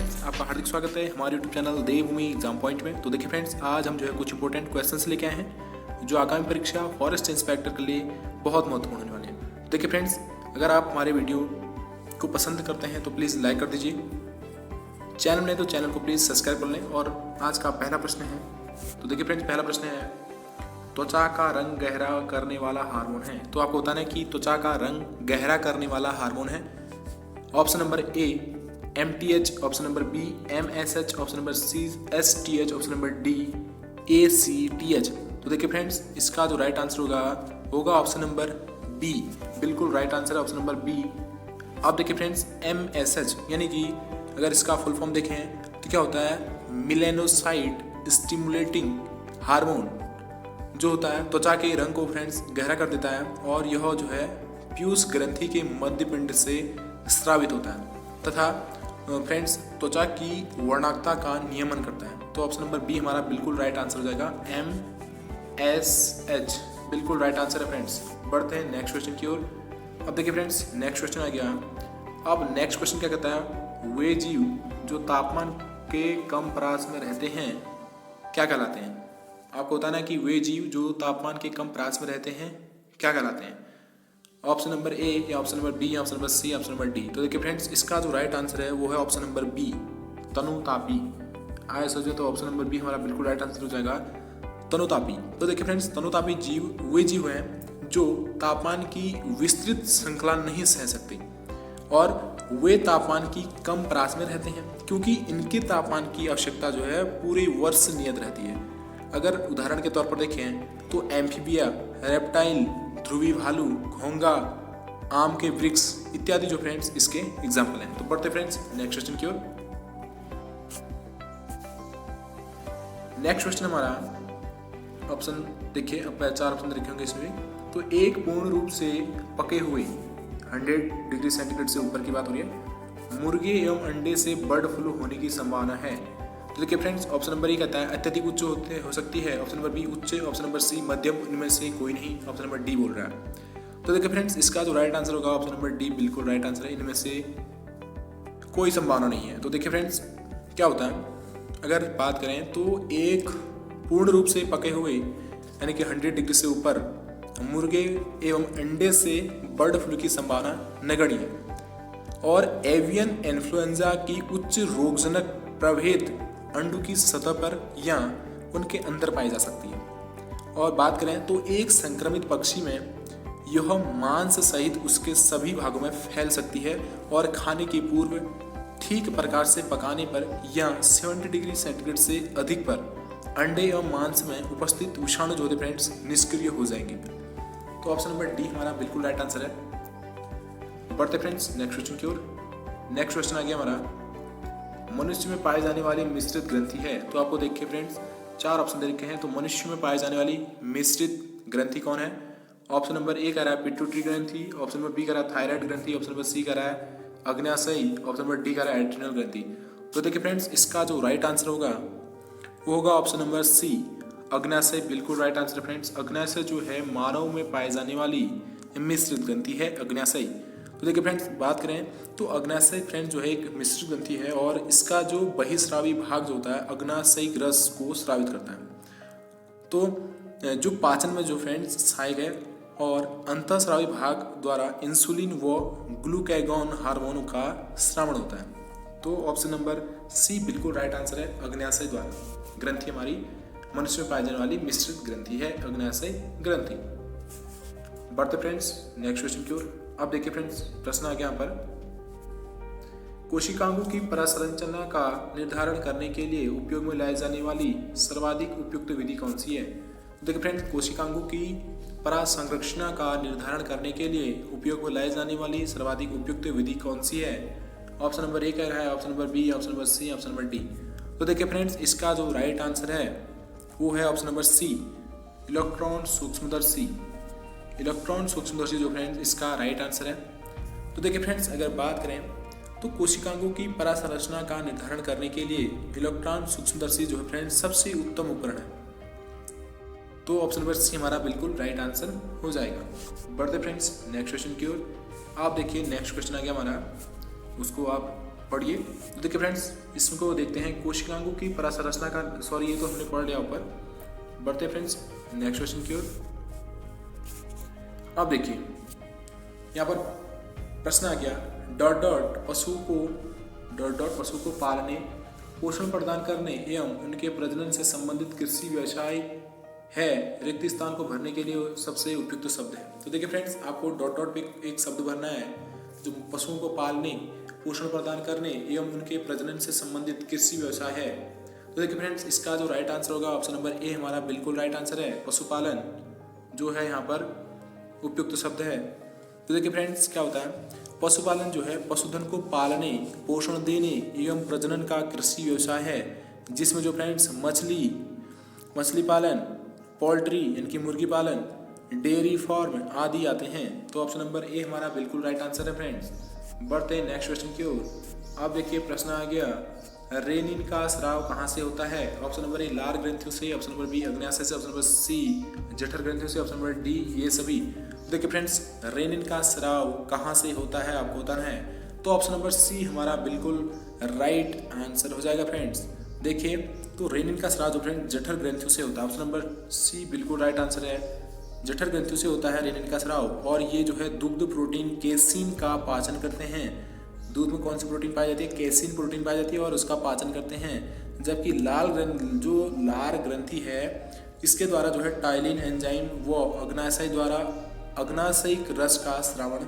Friends, आपका हार्दिक स्वागत है हमारे यूट्यूब चैनल देवभूमि एग्जाम पॉइंट में। तो देखिए फ्रेंड्स, आज हम जो है कुछ इंपॉर्टेंट क्वेश्चंस लेके आए हैं जो आगामी परीक्षा फॉरेस्ट इंस्पेक्टर के लिए बहुत महत्वपूर्ण होने वाले हैं। देखिए फ्रेंड्स, अगर आप हमारे वीडियो को पसंद करते हैं तो प्लीज़ लाइक कर दीजिए, चैनल में तो चैनल को प्लीज़ सब्सक्राइब कर लें। और आज का पहला प्रश्न है, तो देखिए फ्रेंड्स, पहला प्रश्न है त्वचा का रंग गहरा करने वाला हार्मोन है। तो आपको बताना है कि त्वचा का रंग गहरा करने वाला हार्मोन है। Option number A MTH, option number B MSH, option number C STH, option number D ACTH। तो देखिए फ्रेंड्स, इसका जो राइट आंसर होगा ऑप्शन नंबर बी। बिल्कुल राइट आंसर है ऑप्शन नंबर बी। अब देखिए फ्रेंड्स, MSH यानी कि अगर इसका फुल फॉर्म देखें तो क्या होता है, मिलेनोसाइट स्टिमुलेटिंग हार्मोन जो होता है त्वचा के रंग को फ्रेंड्स गहरा कर देता है, और यह जो है पीयूष ग्रंथि के मध्य पिंड से स्रावित होता है तथा फ्रेंड्स त्वचा की वर्णाक्ता का नियमन करता है। तो ऑप्शन नंबर बी हमारा बिल्कुल राइट आंसर हो जाएगा, MSH बिल्कुल राइट आंसर है फ्रेंड्स। बढ़ते हैं नेक्स्ट क्वेश्चन की ओर। अब देखिए फ्रेंड्स, नेक्स्ट क्वेश्चन आ गया। अब नेक्स्ट क्वेश्चन क्या कहता है, वे जीव जो तापमान के कम परास में रहते हैं क्या कहलाते हैं। आपको बताना है कि वे जीव जो तापमान के कम परास में रहते हैं क्या कहलाते हैं। ऑप्शन नंबर ए या ऑप्शन नंबर बी या option number C, option number D. तो देखिए फ्रेंड्स, इसका जो राइट आंसर है वो है ऑप्शन नंबर बी, तनुतापी। आए सोचे तो ऑप्शन नंबर बी हमारा बिल्कुल राइट आंसर हो जाएगा, तनुतापी। तो देखिए फ्रेंड्स, तनुतापी जीव वे जीव हैं जो तापमान की विस्तृत श्रृंखला नहीं सह सकते और वे तापमान की कम परास में रहते हैं, क्योंकि इनके तापमान की आवश्यकता जो है पूरे वर्ष नियत रहती है। अगर उदाहरण के तौर पर देखें तो एम्फीबिया, रेप्टाइल, ध्रुवी भालू, घोंगा, आम के वृक्ष इत्यादि जो फ्रेंड्स इसके एग्जाम्पल हैं। तो बढ़ते फ्रेंड्स नेक्स्ट क्वेश्चन की ओर। नेक्स्ट क्वेश्चन हमारा ऑप्शन देखिए, अब 4 ऑप्शन लिखे होंगे इसमें। तो एक पूर्ण रूप से पके हुए 100 डिग्री सेंटीग्रेड से ऊपर की बात हो रही है, मुर्गे एवं अंडे से बर्ड फ्लू होने की संभावना है। तो देखिए फ्रेंड्स, ऑप्शन नंबर ए कहता है अत्यधिक उच्च हो सकती है, ऑप्शन नंबर बी उच्च, ऑप्शन नंबर सी मध्यम, इनमें से कोई नहीं, ऑप्शन नंबर डी बोल रहा है। तो देखिए फ्रेंड्स, इसका जो राइट आंसर होगा ऑप्शन नंबर डी बिल्कुल राइट आंसर है, इनमें से कोई संभावना नहीं है। तो देखिए फ्रेंड्स, क्या होता है, अगर बात करें तो एक पूर्ण रूप से पके हुए यानी कि 100 डिग्री से ऊपर मुर्गे एवं अंडे से बर्ड फ्लू की संभावना नगण्य है, और एवियन इन्फ्लुएंजा की उच्च रोगजनक प्रभेद अंडों की सतह पर या उनके अंदर पाई जा सकती है। और बात करें तो एक संक्रमित पक्षी में यह मांस सहित उसके सभी भागों में फैल सकती है, और खाने के पूर्व ठीक प्रकार से पकाने पर या 70 डिग्री सेंटीग्रेड से अधिक पर अंडे एवं मांस में उपस्थित विषाणु जो होते फ्रेंड्स निष्क्रिय हो जाएंगे। तो ऑप्शन नंबर डी हमारा बिल्कुल राइट आंसर है। बढ़ते फ्रेंड्स नेक्स्ट क्वेश्चन की ओर। नेक्स्ट क्वेश्चन आ गया हमारा, मनुष्य में पाई जाने वाली मिश्रित ग्रंथि है। तो आपको देखिए फ्रेंड्स, 4 ऑप्शन दे रखे हैं। तो मनुष्य में पाई जाने वाली मिश्रित ग्रंथि कौन है। ऑप्शन नंबर ए कह रहा है पिट्यूटरी ग्रंथि, ऑप्शन नंबर बी कह रहा है थायराइड ग्रंथि, ऑप्शन नंबर सी कह रहा है अग्न्याशयी, ऑप्शन नंबर डी कह रहा है एड्रिनल ग्रंथि। तो देखिए फ्रेंड्स, इसका जो राइट आंसर होगा वो होगा ऑप्शन नंबर सी, अग्न्याशय बिल्कुल राइट आंसर है फ्रेंड्स। अग्न्याशय जो है मानव में पाई जाने वाली मिश्रित ग्रंथि है, अग्न्याशयी। तो देखिए फ्रेंड्स, बात करें तो अग्न्याशय फ्रेंड्स जो है एक मिश्रित ग्रंथि है, और इसका जो बहिस्रावी भाग जो होता है अग्न्याशयिक रस को स्रावित करता है। तो जो पाचन में जो फ्रेंड्स सहायक है, और अंतःस्रावी भाग द्वारा इंसुलिन व ग्लूकागॉन हार्मोनों का श्रावण होता है। तो ऑप्शन नंबर सी बिल्कुल राइट आंसर है, अग्न्याशय द्वारा ग्रंथि हमारी मनुष्य में पाई जाने वाली मिश्रित ग्रंथि है, अग्न्याशय ग्रंथि। बढ़ते फ्रेंड्स नेक्स्ट क्वेश्चन की ओर। अब देखिए फ्रेंड्स, प्रश्न आ गया यहाँ पर, कोशिकांगों की परासंरचना का निर्धारण करने के लिए उपयोग में लाई जाने वाली सर्वाधिक उपयुक्त विधि कौन सी है। देखिए फ्रेंड्स, कोशिकांगों की परासंरचना का निर्धारण करने के लिए उपयोग में लाई जाने वाली सर्वाधिक उपयुक्त विधि कौन सी है। ऑप्शन नंबर ए कह रहा है, option number B, option number C, option number D. तो देखिए फ्रेंड्स, इसका जो राइट आंसर है वो है ऑप्शन नंबर सी, इलेक्ट्रॉन सूक्ष्मदर्शी। इलेक्ट्रॉन सूक्ष्मदर्शी जो फ्रेंड्स इसका राइट आंसर है। तो देखिए फ्रेंड्स, अगर बात करें तो कोशिकांगों की परासंरचना का निर्धारण करने के लिए इलेक्ट्रॉन सूक्ष्मदर्शी जो है फ्रेंड्स सबसे उत्तम उपकरण है। तो ऑप्शन नंबर सी हमारा बिल्कुल राइट आंसर हो जाएगा। बढ़ते फ्रेंड्स नेक्स्ट क्वेश्चन की ओर। आप देखिए नेक्स्ट क्वेश्चन आ गया हमारा, उसको आप पढ़िए। तो देखिए फ्रेंड्स, इसको देखते हैं कोशिकांगों की परासंरचना का, सॉरी ये तो हमने पढ़ लिया ऊपर। बढ़ते फ्रेंड्स नेक्स्ट क्वेश्चन की ओर। अब देखिए यहाँ पर प्रश्न आ गया, डॉट डॉट पशु को पालने, पोषण प्रदान करने एवं उनके प्रजनन से संबंधित कृषि व्यवसाय है, रिक्त स्थान को भरने के लिए सबसे उपयुक्त शब्द है। तो देखिए फ्रेंड्स, आपको डॉट डॉट पे एक शब्द भरना है जो पशुओं को पालने, पोषण प्रदान करने एवं उनके प्रजनन से संबंधित कृषि व्यवसाय है। तो देखिए फ्रेंड्स, इसका जो राइट आंसर होगा ऑप्शन नंबर ए हमारा बिल्कुल राइट आंसर है। पशुपालन जो है यहाँ पर उपयुक्त शब्द है। तो देखिए फ्रेंड्स, क्या होता है, पशुपालन जो है पशुधन को पालने, पोषण देने एवं प्रजनन का कृषि व्यवसाय है, जिसमें जो फ्रेंड्स मछली पालन, पोल्ट्री यानी कि मुर्गी पालन, डेयरी फार्म आदि आते हैं। तो ऑप्शन नंबर ए हमारा बिल्कुल राइट आंसर है फ्रेंड्स। बढ़ते हैं नेक्स्ट क्वेश्चन की ओर। अब देखिए प्रश्न आ गया, रेनिन का स्राव कहाँ से होता है? ऑप्शन नंबर ए लार ग्रंथियों से, ऑप्शन नंबर बी अग्न्याशय से, ऑप्शन नंबर सी जठर ग्रंथियों से, ऑप्शन नंबर डी ये सभी। देखिए फ्रेंड्स, रेनिन का स्राव कहाँ से होता है आपको बताना है। तो ऑप्शन नंबर सी हमारा बिल्कुल राइट आंसर हो जाएगा फ्रेंड्स। देखिए तो रेनिन का स्राव जो फ्रेंड जठर ग्रंथियों से होता है, ऑप्शन नंबर सी बिल्कुल राइट आंसर है। जठर ग्रंथियों से होता है रेनिन का स्राव, और ये जो है दुग्ध प्रोटीन केसिन का पाचन करते हैं। दूध में कौन सी प्रोटीन पाई जाती है? केसिन प्रोटीन पाई जाती है और उसका पाचन करते हैं। जबकि लार ग्रंथि है, इसके द्वारा जो है टाइलिन एंजाइम व अग्नाशयिक रस का श्रावण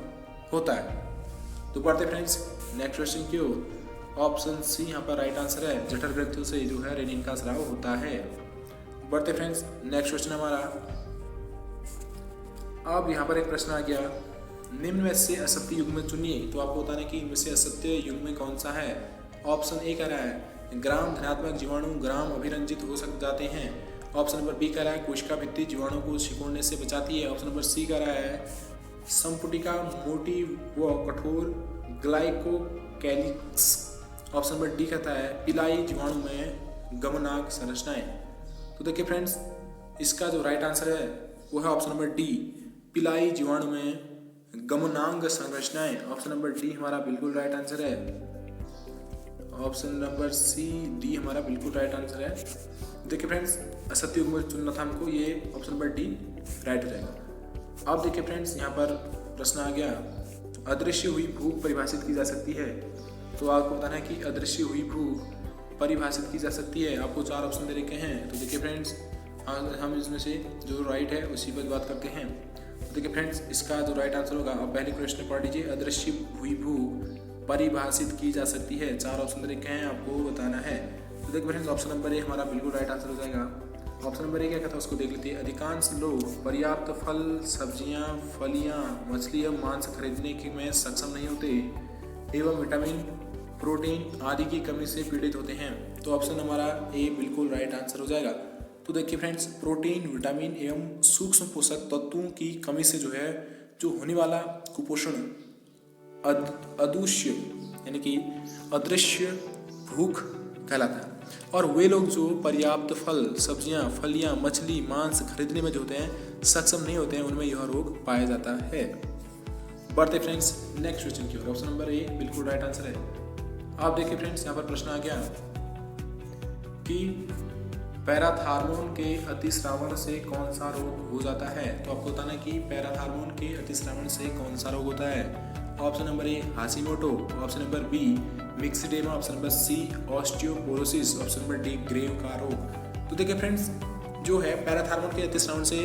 होता है। तो पढ़ते फ्रेंड्स नेक्स्ट क्वेश्चन की ओर। ऑप्शन सी यहाँ पर राइट आंसर है, जठर ग्रंथियों से जो है रेनिन का स्राव होता है। बढ़ते फ्रेंड्स नेक्स्ट क्वेश्चन हमारा। अब यहाँ पर एक प्रश्न आ गया, निम्न में से असत्य युग्म चुनिए। तो आपको बताना है कि इनमें से असत्य युग्म कौन सा है। ऑप्शन ए कह रहा है ग्राम धनात्मक जीवाणु ग्राम अभिरंजित हो जाते हैं। ऑप्शन नंबर बी कह रहा है कोशिका भित्ति जीवाणु को सिकुड़ने से बचाती है। ऑप्शन नंबर सी कह रहा है संपुटिका मोटी व कठोर ग्लाइकोकैलिक्स। ऑप्शन नंबर डी कहता है पिलाई जीवाणु में गमनांग संरचनाएं। तो देखिए फ्रेंड्स, इसका जो राइट आंसर है वो है ऑप्शन नंबर डी, पिलाई जीवाणु में गमनांग संरचनाएं। ऑप्शन नंबर डी हमारा बिल्कुल राइट आंसर है। ऑप्शन नंबर सी डी हमारा बिल्कुल राइट आंसर है। देखिए फ्रेंड्स, असत्य युग्म चुनना था हमको, ये ऑप्शन नंबर डी राइट हो जाएगा। अब देखिए फ्रेंड्स, यहाँ पर प्रश्न आ गया, अदृश्य हुई भूख परिभाषित की जा सकती है। तो आपको बताना है कि अदृश्य हुई भूख परिभाषित की जा सकती है। आपको 4 ऑप्शन दे रखे हैं। तो देखिए फ्रेंड्स, हम इसमें से जो राइट है उसी पर बात करते हैं। तो देखिए फ्रेंड्स, इसका जो राइट आंसर होगा, आप पहले क्वेश्चन पढ़ लीजिए, अदृश्य हुई भूख परिभाषित की जा सकती है। 4 ऑप्शन दे रखे हैं, आपको बताना है। तो देखिए फ्रेंड्स, ऑप्शन नंबर ए हमारा बिल्कुल राइट आंसर हो जाएगा। ऑप्शन नंबर ए क्या कहता है उसको देख लेते हैं। अधिकांश लोग पर्याप्त फल, सब्जियां, फलियां, मछली या मांस खरीदने में सक्षम नहीं होते एवं विटामिन, प्रोटीन आदि की कमी से पीड़ित होते हैं। तो ऑप्शन हमारा ए बिल्कुल राइट आंसर हो जाएगा। तो देखिए फ्रेंड्स, प्रोटीन, विटामिन एवं सूक्ष्म पोषक तत्वों की कमी से जो होने वाला कुपोषण अदृश्य यानी कि अदृश्य भूख कहलाता है। और वे लोग जो पर्याप्त फल, सब्जियां, फलियां, मछली, मांस खरीदने में जो होते हैं सक्षम नहीं होते हैं, उनमें यह रोग पाया जाता है। बढ़ते फ्रेंड्स नेक्स्ट क्वेश्चन की ओर। ऑप्शन नंबर ए बिल्कुल राइट आंसर है। आप देखिए फ्रेंड्स, यहाँ पर प्रश्न आ गया कि पैराथार्मोन के अतिस्रावन से कौन सा रोग हो जाता है। तो आपको बताना है कि पैराथार्मोन के अतिस्रावन से कौन सा रोग होता है। Option number A Hashimoto, option number B myxoedema, option number C osteoporosis, option number D Grave का रोग। तो देखिए फ्रेंड्स, जो है पैराथार्मोन के अतिस्रावन से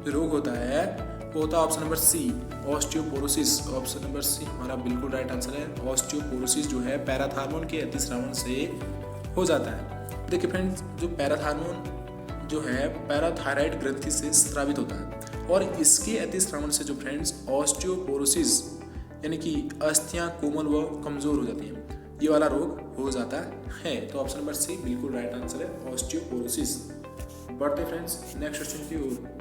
जो रोग होता है वो होता है option number C osteoporosis. Option number C हमारा बिल्कुल राइट आंसर है। ऑस्टियोपोरोसिस जो है पैराथार्मोन के अतिस्रावन से हो जाता है। देखिए फ्रेंड्स, जो पैराथार्मोन जो है पैराथायराइड ग्रंथि से स्रावित होता है, और इसके अतिस्रावन से जो फ्रेंड्स ऑस्टियोपोरोसिस यानी कि अस्थियां कोमल व कमजोर हो जाती हैं, ये वाला रोग हो जाता है। तो ऑप्शन नंबर सी बिल्कुल राइट आंसर है, ऑस्टियोपोरोसिस। बढ़ते फ्रेंड्स नेक्स्ट क्वेश्चन की ओर।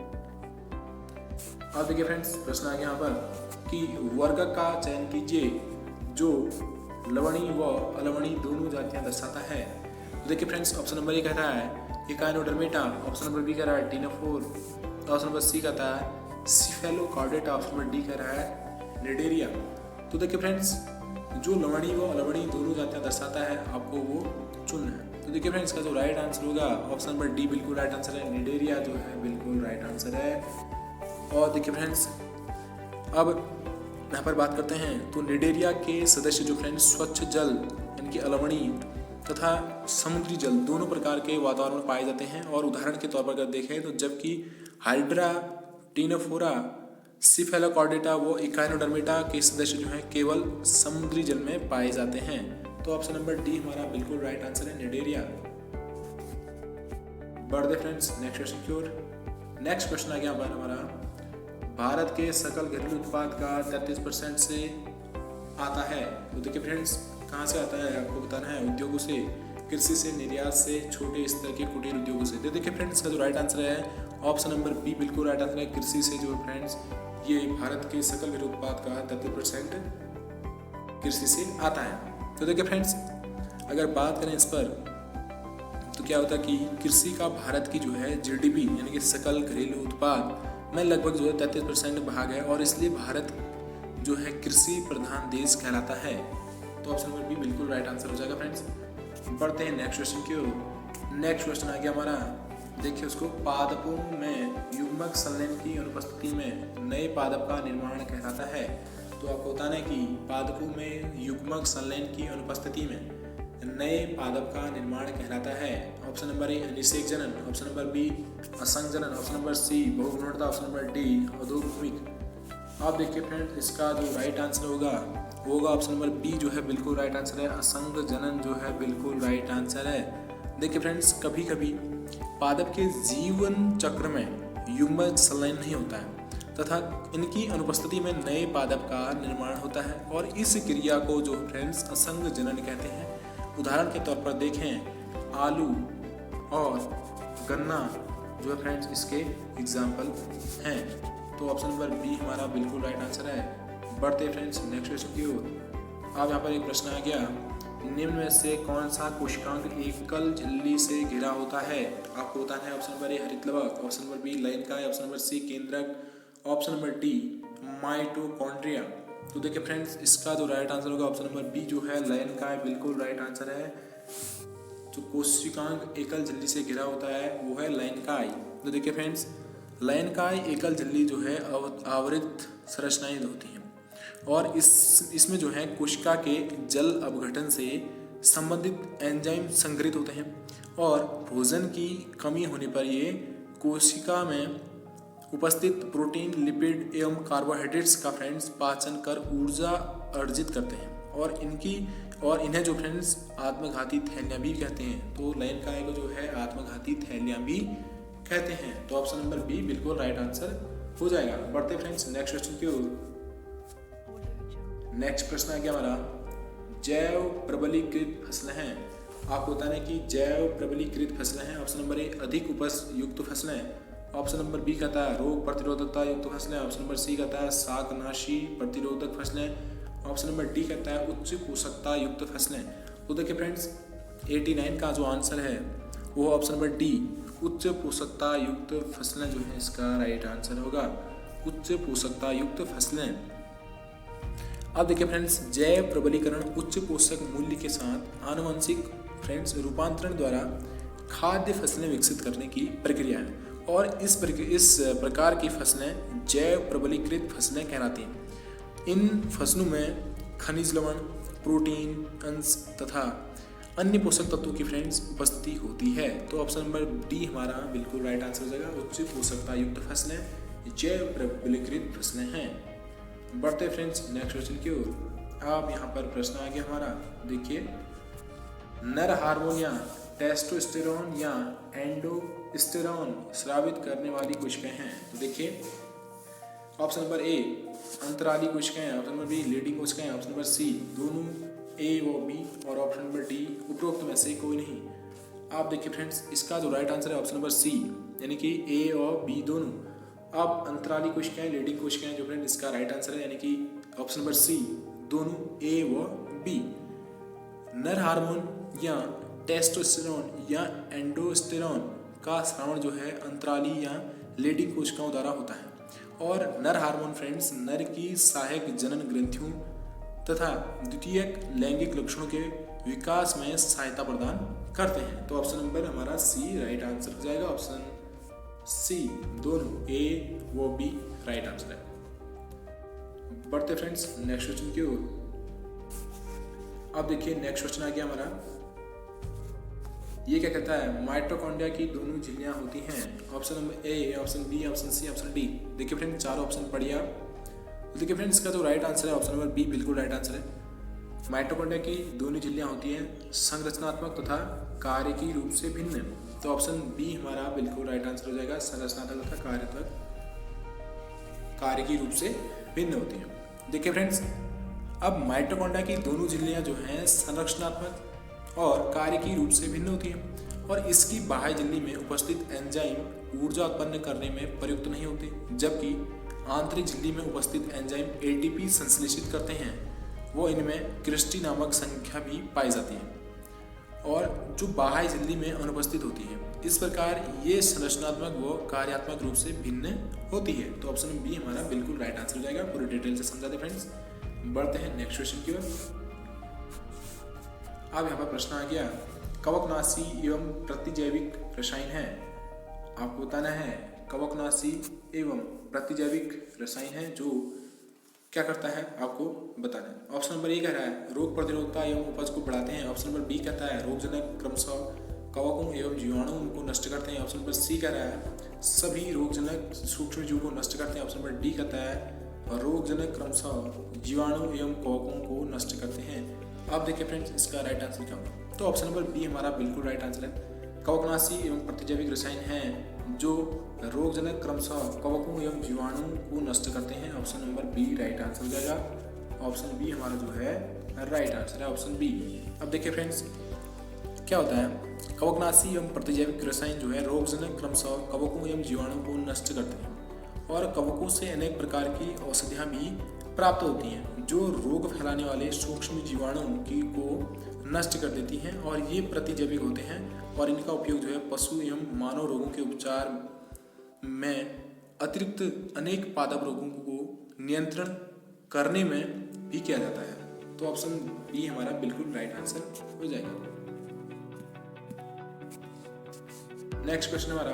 अब देखिए फ्रेंड्स, प्रश्न आ गया यहाँ पर कि वर्ग का चयन कीजिए जो लवणी व अलवणी दोनों जातियां दर्शाता है। तो देखिए फ्रेंड्स, ऑप्शन नंबर ए कह रहा है इकाइनोडर्मेटा, ऑप्शन नंबर बी कह रहा है टीनोफोर, ऑप्शन नंबर सी कहता है सिफेलोकॉर्डेटा, ऑप्शन नंबर डी कह रहा है निडेरिया। तो देखिए फ्रेंड्स, जो लवणी व अलवणी दोनों जातियां दर्शाता है आपको वो चुनना है। तो देखिए फ्रेंड्स, इसका जो राइट आंसर होगा ऑप्शन नंबर डी बिल्कुल राइट आंसर है। निडेरिया जो है बिल्कुल राइट आंसर है। और देखिए फ्रेंड्स, अब यहाँ पर बात करते हैं तो निडेरिया के सदस्य जो फ्रेंड्स स्वच्छ जल यानी कि अलवणी तथा समुद्री जल दोनों प्रकार के वातावरण में पाए जाते हैं। और उदाहरण के तौर पर अगर देखें तो जबकि हाइड्रा, टीनोफोरा, सिफेलोकॉर्डेटा वो इकाइनोडर्मेटा के सदस्य जो हैं केवल समुद्री जल में पाए जाते हैं। तो ऑप्शन नंबर डी हमारा बिल्कुल राइट आंसर है, निडेरिया। बढ़ते फ्रेंड्स नेक्स्ट क्वेश्चन की ओर। नेक्स्ट क्वेश्चन आ गया हमारा, भारत के सकल घरेलू उत्पाद का 33% से आता है। तो देखिए फ्रेंड्स, कहाँ से आता है आपको बताना है, उद्योगों से, कृषि से, निर्यात से, छोटे स्तर के कुटीर उद्योगों से। तो देखिए फ्रेंड्स, इसका जो राइट आंसर है ऑप्शन नंबर बी बिल्कुल राइट आंसर है, कृषि से जो फ्रेंड्स ये भारत के सकल घरेलू उत्पाद का 33% कृषि से आता है। तो देखिए फ्रेंड्स, अगर बात करें इस पर तो क्या होता है कि कृषि का भारत की जो है जीडीपी यानी कि सकल घरेलू उत्पाद में लगभग जो है 33% भाग है और इसलिए भारत जो है कृषि प्रधान देश कहलाता है। तो ऑप्शन नंबर बी बिल्कुल राइट आंसर हो जाएगा फ्रेंड्स। बढ़ते हैं नेक्स्ट क्वेश्चन की ओर। नेक्स्ट क्वेश्चन आ गया हमारा, देखिए उसको, पादपों में युग्मक संलयन की अनुपस्थिति में नए पादप का निर्माण कहलाता है। तो आपको बताना है कि पादपों में युग्मक संलयन की अनुपस्थिति में नए पादप का निर्माण कहलाता है। ऑप्शन नंबर ए निषेक जनन, ऑप्शन नंबर बी असंग जनन, ऑप्शन नंबर सी बहुभ्रूणता, ऑप्शन नंबर डी अधोभूमिक। आप देखिए फ्रेंड्स, इसका जो राइट आंसर होगा ऑप्शन नंबर बी जो है बिल्कुल राइट आंसर है, असंग जनन जो है बिल्कुल राइट आंसर है। देखिए फ्रेंड्स, कभी कभी पादप के जीवन चक्र में युग्मक संलयन नहीं होता है तथा इनकी अनुपस्थिति में नए पादप का निर्माण होता है और इस क्रिया को जो फ्रेंड्स असंग जनन कहते हैं। उदाहरण के तौर पर देखें, आलू और गन्ना जो है फ्रेंड्स इसके एग्जाम्पल हैं। तो ऑप्शन नंबर बी हमारा बिल्कुल राइट आंसर है। बढ़ते फ्रेंड्स नेक्स्ट क्वेश्चन की ओर। अब यहाँ पर एक प्रश्न आ गया, निम्न में से कौन सा कोशिकांग एकल झिल्ली से घिरा होता है। आपको बताना है ऑप्शन नंबर ए हरितलवक, ऑप्शन नंबर बी लयनकाय, ऑप्शन नंबर सी केंद्रक, ऑप्शन नंबर डी माइटोकॉन्ड्रिया। तो देखिए फ्रेंड्स, इसका जो राइट आंसर होगा ऑप्शन नंबर बी जो है लयनकाय बिल्कुल राइट आंसर है। जो कोशिकांग एकल झिल्ली से घिरा होता है वो है लयनकाय। तो देखिए फ्रेंड्स, लयनकाय एकल झिल्ली जो है आवृत संरचनाएं होती हैं और इसमें जो है कोशिका के जल अपघटन से संबंधित एंजाइम संग्रहित होते हैं और भोजन की कमी होने पर ये कोशिका में उपस्थित प्रोटीन, लिपिड एवं कार्बोहाइड्रेट्स का फ्रेंड्स पाचन कर ऊर्जा अर्जित करते हैं और इन्हें जो फ्रेंड्स आत्मघाती थैलियां भी कहते हैं। तो लयनकाय को जो है आत्मघाती थैलियां भी कहते हैं। तो ऑप्शन नंबर बी बिल्कुल राइट आंसर हो जाएगा। बढ़ते फ्रेंड्स नेक्स्ट क्वेश्चन की ओर। नेक्स्ट प्रश्न आ गया हमारा, जैव प्रबलीकृत फसलें हैं। आपको बताना है कि जैव प्रबलीकृत फसलें हैं। ऑप्शन नंबर ए अधिक उपज युक्त फसलें, ऑप्शन नंबर बी कहता है रोग प्रतिरोधकता युक्त फसलें, ऑप्शन नंबर सी कहता है शाकनाशी प्रतिरोधक फसलें, ऑप्शन नंबर डी कहता है उच्च पोषकता युक्त फसलें। तो देखिए फ्रेंड्स, 89 का जो आंसर है वो ऑप्शन नंबर डी उच्च पोषकता युक्त फसलें जो है इसका राइट आंसर होगा, उच्च पोषकता युक्त फसलें। अब देखिए फ्रेंड्स, जैव प्रबलीकरण उच्च पोषक मूल्य के साथ आनुवंशिक फ्रेंड्स रूपांतरण द्वारा खाद्य फसलें विकसित करने की प्रक्रिया है और इस प्रकार की फसलें जैव प्रबलीकृत फसलें कहलाती हैं। इन फसलों में खनिज लवण, प्रोटीन अंश तथा अन्य पोषक तत्वों की फ्रेंड्स उपस्थिति होती है। तो ऑप्शन नंबर डी हमारा बिल्कुल राइट आंसर हो जाएगा, उच्च पोषकता युक्त फसलें जैव प्रबलीकृत फसलें हैं। बढ़ते फ्रेंड्स नेक्स्ट क्वेश्चन की ओर। अब यहाँ पर प्रश्न आ गया हमारा, देखिए, नर हार्मोन या टेस्टोस्टेरोन या एंडोस्टेरोन स्रावित करने वाली कोशिकाएं हैं। तो देखिए ऑप्शन नंबर ए अंतराली कोशिकाएं, ऑप्शन नंबर बी लीडिंग कोशिकाएं, ऑप्शन नंबर सी दोनों ए व बी और ऑप्शन नंबर डी उपरोक्त में से कोई नहीं। आप देखिए फ्रेंड्स, इसका जो राइट आंसर है ऑप्शन नंबर सी यानी कि ए और बी दोनों। अब अंतराली कोशिकाएं, लीडिंग कोशिकाएं जो फ्रेंड इसका राइट आंसर है यानी कि ऑप्शन नंबर सी दोनों ए व बी। नर हार्मोन या टेस्टोस्टेरोन या एंडोस्टेरोन का स्रावण जो है अंतराली या लीडिंग कोशिकाओं द्वारा होता है और नर हार्मोन फ्रेंड्स नर की सहायक जनन ग्रंथियों तथा द्वितीयक लैंगिक लक्षणों के विकास में सहायता प्रदान करते हैं। तो ऑप्शन नंबर हमारा सी राइट आंसर हो जाएगा। ऑप्शन सी दोनों ए व बी राइट आंसर है। बढ़ते फ्रेंड्स नेक्स्ट क्वेश्चन की ओर। अब देखिए नेक्स्ट क्वेश्चन आ गया हमारा। ये क्या कहता है, माइटोकॉन्ड्रिया की दोनों झिल्लियां होती हैं। Option number A, option B, option C, option D. देखिए फ्रेंड्स चार ऑप्शन पढ़िए आप। देखिए फ्रेंड्स इसका जो राइट आंसर है ऑप्शन नंबर बी बिल्कुल राइट आंसर है। माइटोकॉन्ड्रिया की दोनों झिल्लियां होती हैं संरचनात्मक तथा कार्यकी रूप से भिन्न। तो ऑप्शन बी हमारा बिल्कुल राइट आंसर हो जाएगा। संरचनात्मक तथा कार्यकी रूप से भिन्न होती हैं। देखिए फ्रेंड्स अब माइटोकॉन्ड्रिया की दोनों झिल्लियां जो हैं संरचनात्मक और कार्यकी रूप से भिन्न होती हैं और इसकी बाह्य झिल्ली में उपस्थित एंजाइम ऊर्जा उत्पन्न करने में प्रयुक्त नहीं होते, जबकि आंतरिक झिल्ली में उपस्थित एंजाइम एटीपी संश्लेषित करते हैं। वो इनमें क्रिस्टी नामक संख्या भी पाई जाती है और जो बाह्य झिल्ली में अनुपस्थित होती है। इस प्रकार ये संरचनात्मक व कार्यात्मक रूप से भिन्न होती है। तो ऑप्शन बी हमारा बिल्कुल राइट आंसर हो जाएगा। पूरी डिटेल से समझाते फ्रेंड्स। बढ़ते हैं नेक्स्ट क्वेश्चन की ओर। अब यहाँ पर प्रश्न आ गया, कवकनाशी एवं प्रतिजैविक रसायन है। आपको बताना है कवकनाशी एवं प्रतिजैविक रसायन है जो क्या करता है आपको बताना है। ऑप्शन नंबर ए कह रहा है रोग प्रतिरोधकता एवं उपज को बढ़ाते हैं। ऑप्शन नंबर बी कहता है रोगजनक क्रमशः कवकों एवं जीवाणुओं को नष्ट करते हैं। ऑप्शन नंबर सी कह रहा है सभी रोगजनक सूक्ष्म जीवों को नष्ट करते हैं। ऑप्शन नंबर डी कहता है रोगजनक क्रमशः जीवाणु एवं कवकों को नष्ट करते हैं। अब देखिए फ्रेंड्स इसका राइट आंसर क्या होगा। तो ऑप्शन नंबर बी हमारा बिल्कुल राइट आंसर है। कवकनाशी एवं प्रतिजैविक रसायन हैं जो रोगजनक क्रमशः कवकों एवं जीवाणु को नष्ट करते हैं। Option number B right answer हो जाएगा। ऑप्शन बी हमारा जो है राइट आंसर है, ऑप्शन बी। अब देखिए फ्रेंड्स क्या होता है, कवकनाशी एवं प्रतिजैविक रसायन जो है रोगजनक क्रमशः कवकों एवं जीवाणु को नष्ट करते हैं और कवकों से अनेक प्रकार की औषधियाँ भी प्राप्त होती हैं जो रोग फैलाने वाले सूक्ष्म जीवाणु की को नष्ट कर देती हैं और ये प्रतिजैविक होते हैं और इनका उपयोग जो है पशु एवं मानव रोगों के उपचार में अतिरिक्त अनेक पादप रोगों को नियंत्रण करने में भी किया जाता है। तो ऑप्शन बी हमारा बिल्कुल राइट आंसर हो जाएगा। नेक्स्ट क्वेश्चन हमारा,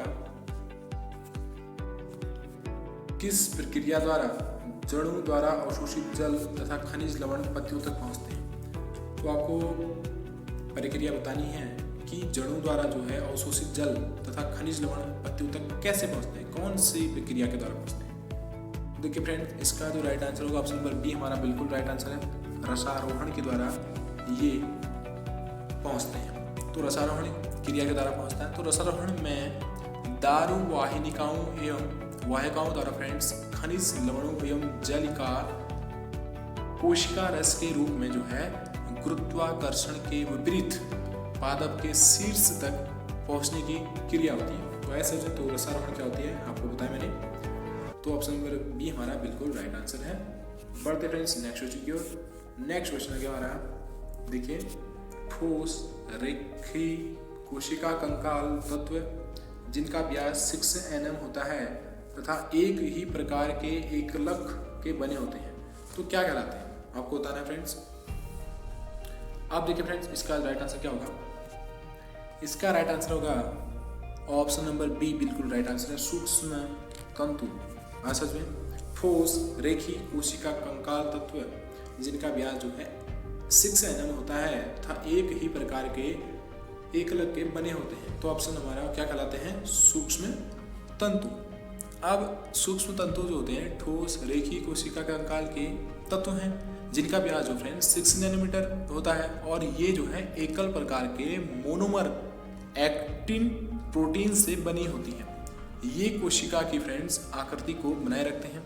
किस प्रक्रिया द्वारा जड़ों द्वारा अवशोषित जल तथा खनिज लवण पत्तियों तक पहुंचते हैं। तो आपको प्रक्रिया बतानी है कि जड़ों द्वारा जो है अवशोषित जल तथा खनिज लवण पत्तियों तक कैसे पहुंचते हैं, कौन सी प्रक्रिया के द्वारा पहुंचते हैं। देखिए फ्रेंड इसका जो राइट आंसर होगा ऑप्शन नंबर बी हमारा बिल्कुल राइट आंसर है। रसारोहण के द्वारा ये पहुंचते हैं। तो रसारोहण क्रिया के द्वारा पहुंचता है। तो रसारोहण में दारू वाहिनिकाओं एवं वाहिकाओं द्वारा फ्रेंड्स खनिज लवणों एवं जल का कोशिका रस के रूप में जो है गुरुत्वाकर्षण के विपरीत पादप के शीर्ष तक पहुंचने की क्रिया होती है। तो ऐसे तो रसारोहण क्या होती है आपको बताया मैंने। तो ऑप्शन नंबर बी हमारा बिल्कुल राइट आंसर है। बढ़ते फ्रेंड्स नेक्स्ट क्वेश्चन की ओर। नेक्स्ट क्वेश्चन है हमारा, देखिए ठोस रेखी कोशिका कंकाल तत्व जिनका व्यास 6 nm होता है तथा एक ही प्रकार के एकलक के बने होते हैं तो क्या कहलाते हैं, आपको बताना है फ्रेंड्स। आप देखिए फ्रेंड्स इसका राइट आंसर क्या होगा। इसका राइट आंसर होगा ऑप्शन नंबर बी बिल्कुल राइट आंसर है, सूक्ष्म तंतु। सच में ठोस रेखी कोशिका कंकाल तत्व जिनका व्यास जो है 6 nm होता है तथा एक ही प्रकार के एकलक के बने होते हैं। तो ऑप्शन हमारा क्या कहलाते हैं, सूक्ष्म तंतु। अब सूक्ष्म तंतु जो होते हैं ठोस रेखी कोशिका कंकाल के तत्व हैं जिनका व्यास जो फ्रेंड्स 6 नैनोमीटर होता है और ये जो है एकल प्रकार के मोनोमर एक्टिन प्रोटीन से बनी होती है। ये कोशिका की फ्रेंड्स आकृति को बनाए रखते हैं,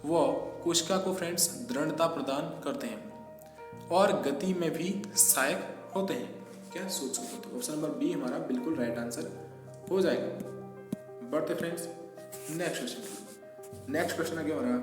वह कोशिका को फ्रेंड्स दृढ़ता प्रदान करते हैं और गति में भी सहायक होते हैं। क्या सूक्ष्म तंतु, ऑप्शन नंबर बी हमारा बिल्कुल राइट आंसर हो जाएगा। बढ़ते फ्रेंड्स नेक्स्ट क्वेश्चन आ गया हमारा